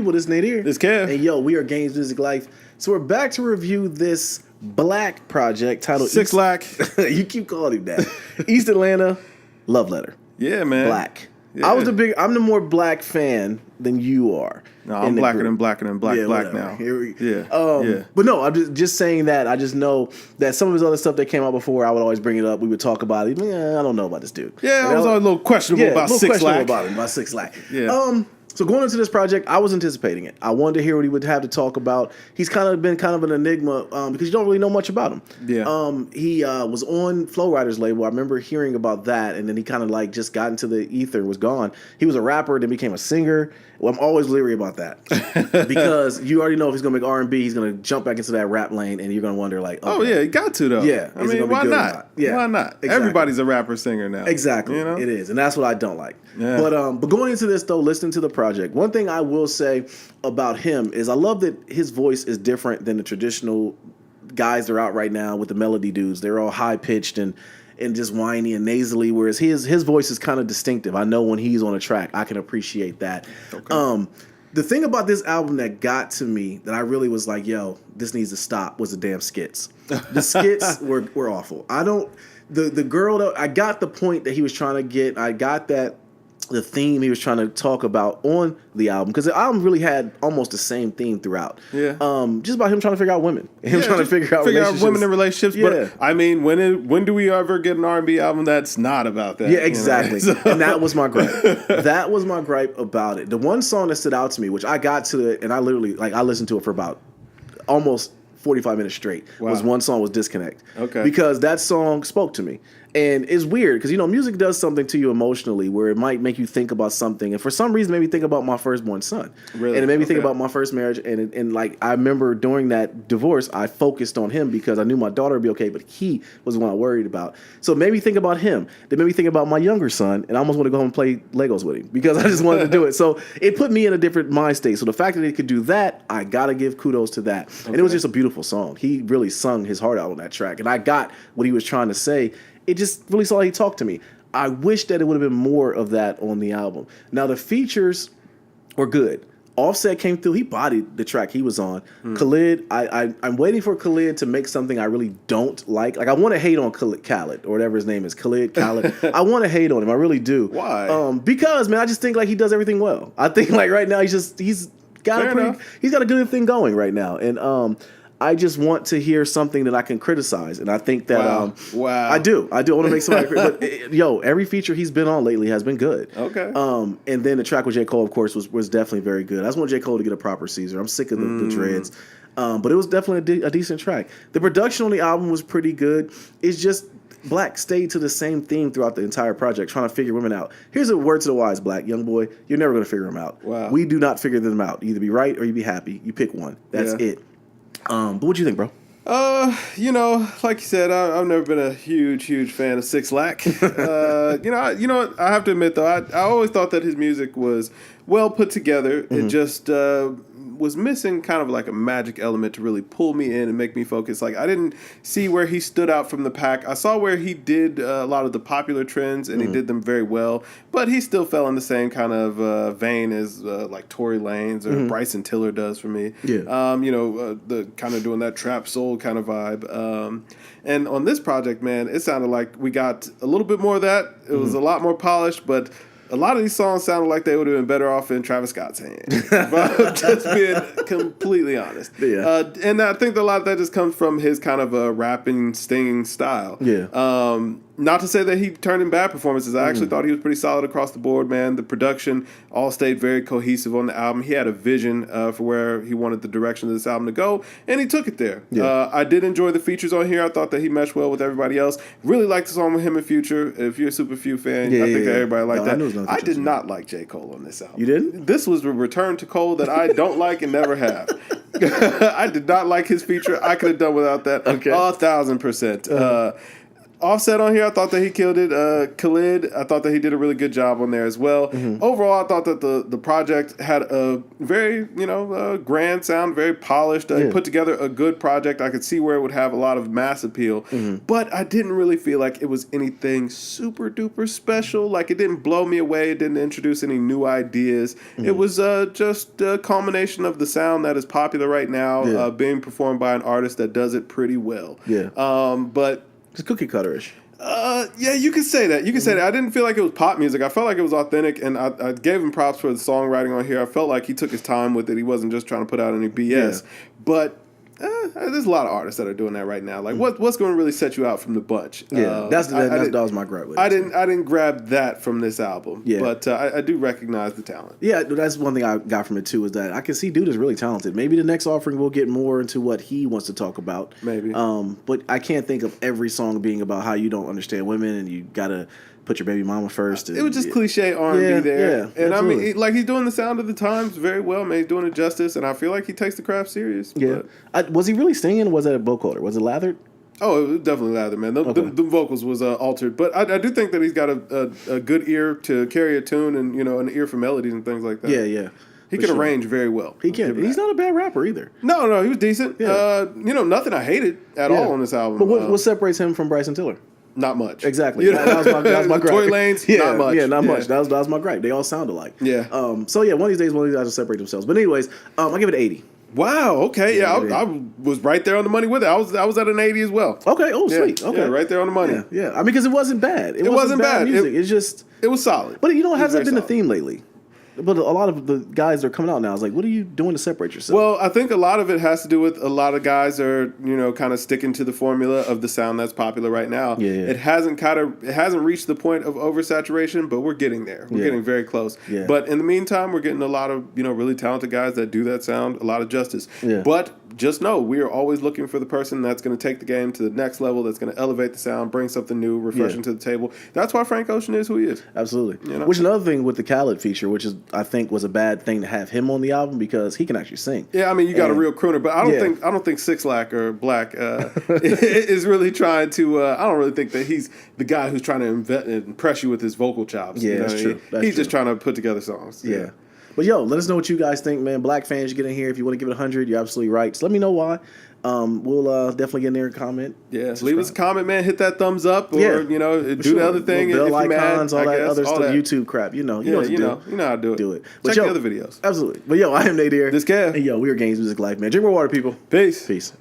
people. This Nate here. This Kev. And yo, we are Games Music Life. So we're back to review this Black project titled Six Lack. You keep calling him that. East Atlanta Love Letter. Yeah, man. Black. Yeah. I'm the more Black fan than you are. No, I'm blacker than black now. Yeah. But no, I'm just saying that. I just know that some of his other stuff that came out before, I would always bring it up. We would talk about it. Yeah, I don't know about this dude. Yeah, I was always a little questionable about 6 Lack. About 6 Lack. Yeah. So going into this project, I was anticipating it. I wanted to hear what he would have to talk about. He's been kind of an enigma because you don't really know much about him. Yeah. He was on Flo Rida's label. I remember hearing about that, and then he kind of like just got into the ether and was gone. He was a rapper, then became a singer. Well, I'm always leery about that because you already know if he's going to make R&B, he's going to jump back into that rap lane, and you're going to wonder like, okay. Oh yeah, he got to though. Yeah, I mean, why not? Yeah, why not? Exactly. Everybody's a rapper singer now. Exactly, you know? It is, and that's what I don't like. Yeah. But going into this though, listening to the project, one thing I will say about him is I love that his voice is different than the traditional guys that are out right now with the melody dudes. They're all high pitched and just whiny and nasally, whereas his voice is kind of distinctive. I know when he's on a track, I can appreciate that. Okay. The thing about this album that got to me that I really was like, yo, this needs to stop was the damn skits. The skits were awful. The girl that I got the point that he was trying to get. I got that the theme he was trying to talk about on the album because the album really had almost the same theme throughout. Yeah. Just about him trying to figure out women. Trying to figure out women in relationships. Yeah. But I mean, when do we ever get an R&B album that's not about that? Yeah, exactly. You know? And that was my gripe. That was my gripe about it. The one song that stood out to me, which I got to it, and I literally I listened to it for about almost 45 minutes straight. Wow. Was one song was Disconnect. Okay. Because that song spoke to me. And it's weird because, music does something to you emotionally where it might make you think about something. And for some reason, it made me think about my firstborn son. Really? And it made me think about my first marriage. And I remember during that divorce, I focused on him because I knew my daughter would be okay, but he was the one I worried about. So it made me think about him. It made me think about my younger son. And I almost want to go home and play Legos with him because I just wanted to do it. So it put me in a different mind state. So the fact that he could do that, I got to give kudos to that. Okay. And it was just a beautiful song. He really sung his heart out on that track. And I got what he was trying to say. It just really saw how he talked to me. I wish that it would have been more of that on the album. Now, the features were good. Offset came through. He bodied the track he was on. Khalid, I'm waiting for Khalid to make something I really don't like. Like, I want to hate on Khalid, or whatever his name is. Khalid. I want to hate on him. I really do. Why? Because, man, I just think, he does everything well. I think, right now, he's got a good thing going right now. And, I just want to hear something that I can criticize, and I think that wow. I do. I want to make somebody. But every feature he's been on lately has been good. Okay. And then the track with J. Cole, of course, was definitely very good. I just want J. Cole to get a proper Caesar. I'm sick of the dreads. But it was definitely a decent track. The production on the album was pretty good. It's just Black stayed to the same theme throughout the entire project, trying to figure women out. Here's a word to the wise, Black young boy: you're never going to figure them out. Wow. We do not figure them out. You either be right or you be happy. You pick one. That's it. But what do you think, bro? Like you said, I've never been a huge fan of 6 Lack. I have to admit though, I always thought that his music was well put together. It just was missing kind of like a magic element to really pull me in and make me focus. Like, I didn't see where he stood out from the pack. I saw where he did a lot of the popular trends, and he did them very well, but he still fell in the same kind of vein as like Tory Lanez or Bryson Tiller does for me. Yeah. The kind of doing that trap soul kind of vibe. And on this project, man, it sounded like we got a little bit more of that. It was a lot more polished, but a lot of these songs sounded like they would have been better off in Travis Scott's hands. But just being completely honest. Yeah. And I think that a lot of that just comes from his kind of a rapping, stinging style. Yeah. Not to say that he turned in bad performances. I actually thought he was pretty solid across the board, man. The production all stayed very cohesive on the album. He had a vision for where he wanted the direction of this album to go, and he took it there. Yeah. I did enjoy the features on here. I thought that he meshed well with everybody else. Really liked the song with him in Future. If you're a Super Few fan, I think that everybody liked that. I did not like J. Cole on this album. You didn't? This was a return to Cole that I don't like and never have. I did not like his feature. I could have done without that. Okay. 1,000%. Offset on here, I thought that he killed it. Khalid, I thought that he did a really good job on there as well. Overall, I thought that the project had a very, grand sound, very polished. He put together a good project. I could see where it would have a lot of mass appeal. But I didn't really feel like it was anything super duper special. Like, it didn't blow me away. It didn't introduce any new ideas. It was just a culmination of the sound that is popular right now, being performed by an artist that does it pretty well. Yeah. But it's cookie cutter-ish. Yeah, you could say that. You could say that. I didn't feel like it was pop music. I felt like it was authentic, and I gave him props for the songwriting on here. I felt like he took his time with it. He wasn't just trying to put out any BS. But there's a lot of artists that are doing that right now. Like, what's going to really set you out from the bunch? Yeah, that was my gripe with it. I didn't grab that from this album. Yeah. But I do recognize the talent. Yeah, that's one thing I got from it too, is that I can see dude is really talented. Maybe the next offering will get more into what he wants to talk about. Maybe. But I can't think of every song being about how you don't understand women and you gotta put your baby mama first. It was just cliche R&B there. Yeah, and absolutely. I mean, he's doing the sound of the times very well, man. He's doing it justice, and I feel like he takes the craft serious. Yeah. Was he really singing, or was that a vocoder? Was it lathered? Oh, it was definitely lathered, man. The vocals was altered. But I do think that he's got a good ear to carry a tune and, an ear for melodies and things like that. Yeah. He can arrange very well. He can. He's not a bad rapper either. No, he was decent. Yeah. Nothing I hated at all on this album. But what separates him from Bryson Tiller? Not much. Exactly. That was my gripe. Tory Lanez, not much. Yeah, not much. That was my gripe. They all sound alike. Yeah. So yeah, one of these days, guys will separate themselves. But anyways, I give it an 80. Wow. Okay. Yeah, I was right there on the money with it. I was at an 80 as well. Okay. Oh, sweet. Okay. Yeah, right there on the money. Yeah. I mean, because it wasn't bad. It wasn't bad music. It's just. It was solid. But it hasn't been the theme lately. But a lot of the guys that are coming out now is like, what are you doing to separate yourself? Well, I think a lot of it has to do with a lot of guys are, kind of sticking to the formula of the sound that's popular right now. Yeah. It hasn't reached the point of oversaturation, but we're getting there. We're getting very close. Yeah. But in the meantime, we're getting a lot of, really talented guys that do that sound, a lot of justice. Yeah. But just know we are always looking for the person that's going to take the game to the next level, that's going to elevate the sound, bring something new, refreshing to the table. That's why Frank Ocean is who he is. Absolutely. Which another thing with the Khaled feature, which is I think was a bad thing to have him on the album because he can actually sing. Yeah, I mean you got a real crooner, but I don't think Six Lack or Black is really trying to. I don't really think that he's the guy who's trying to impress you with his vocal chops. Yeah, that's true. He's just trying to put together songs. Yeah. But let us know what you guys think, man. Black fans, you get in here. If you want to give it 100, you're absolutely right. So let me know why. We'll definitely get in there and comment. Yeah, leave us a comment, man. Hit that thumbs up, or do the other thing. Bell if you're icons, mad, all that other all stuff, that. YouTube crap. You know how to do it. Do it. But Check the other videos. Absolutely. But I am Nate here. This Kev. And we are Games Music Life, man. Drink more water, people. Peace. Peace.